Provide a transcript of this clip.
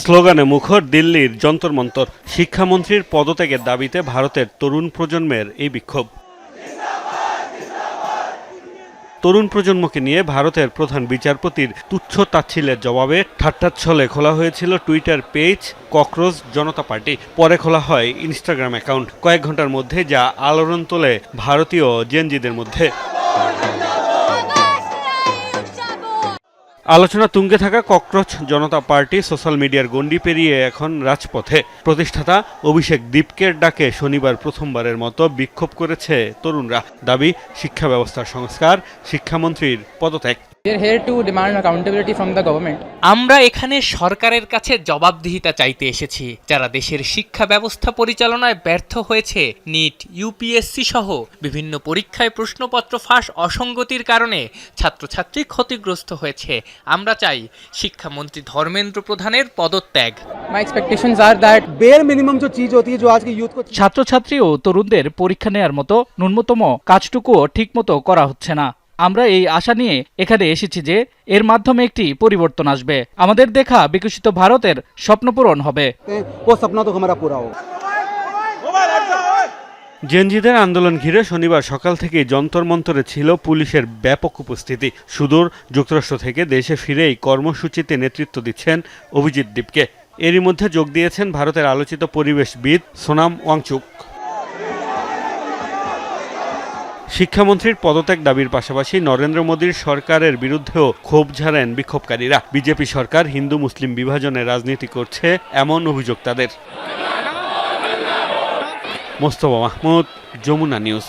স্লোগানে মুখর দিল্লির যন্তর মন্তর। শিক্ষামন্ত্রীর পদত্যাগের দাবিতে ভারতের তরুণ প্রজন্মের এই বিক্ষোভ। তরুণ প্রজন্মকে নিয়ে ভারতের প্রধান বিচারপতির তুচ্ছ তাচ্ছিল্যের জবাবে ঠাট্টাচ্ছলে খোলা হয়েছিল টুইটার পেজ ককরোচ জনতা পার্টি। পরে খোলা হয় ইনস্টাগ্রাম অ্যাকাউন্ট। কয়েক ঘন্টার মধ্যে যা আলোড়ন তোলে ভারতীয় জেনজিদের মধ্যে। আলোচনা তুঙ্গে থাকা ককরোচ জনতা পার্টি সোশ্যাল মিডিয়ার গণ্ডি পেরিয়ে এখন রাজপথে। প্রতিষ্ঠাতা অভিষেক দীপকের ডাকে শনিবার প্রথমবারের মতো বিক্ষোভ করেছে তরুণরা। দাবি শিক্ষা ব্যবস্থার সংস্কার, শিক্ষামন্ত্রীর পদত্যাগ। আমরা এখানে সরকারের কাছে জবাবদিহিতা চাইতে এসেছি। যারা দেশের শিক্ষা ব্যবস্থা পরিচালনায় ব্যর্থ হয়েছে, নিট, ইউপিএসসি সহ বিভিন্ন পরীক্ষায় প্রশ্নপত্র ফাঁস অসঙ্গতির কারণে ছাত্রছাত্রী ক্ষতিগ্রস্ত হয়েছে। আমরা চাই শিক্ষামন্ত্রী ধর্মেন্দ্র প্রধানের পদত্যাগ। ছাত্রছাত্রী ও তরুণদের পরীক্ষা নেয়ার মতো ন্যূনতম কাজটুকুও ঠিকমতো করা হচ্ছে না। আমরা এই আশা নিয়ে এখানে এসেছি যে এর মাধ্যমে একটি পরিবর্তন আসবে। আমাদের দেখা বিকশিত ভারতের স্বপ্নপূরণ হবে। জেনজিদের আন্দোলন ঘিরে শনিবার সকাল থেকেই যন্তর মন্তরে ছিল পুলিশের ব্যাপক উপস্থিতি। সুদূর যুক্তরাষ্ট্র থেকে দেশে ফিরেই কর্মসূচিতে নেতৃত্ব দিচ্ছেন অভিজিৎ দীপকে। এরই মধ্যে যোগ দিয়েছেন ভারতের আলোচিত পরিবেশবিদ সোনাম ওয়াংচুক। শিক্ষামন্ত্রীর পদত্যাগ দাবির পাশাপাশি নরেন্দ্র মোদীর সরকারের বিরুদ্ধেও ক্ষোভ ঝাড়েন বিক্ষোভকারীরা। বিজেপি সরকার হিন্দু মুসলিম বিভাজনের রাজনীতি করছে এমন অভিযোগ তাদের। মোস্তফা মাহমুদ, যমুনা নিউজ।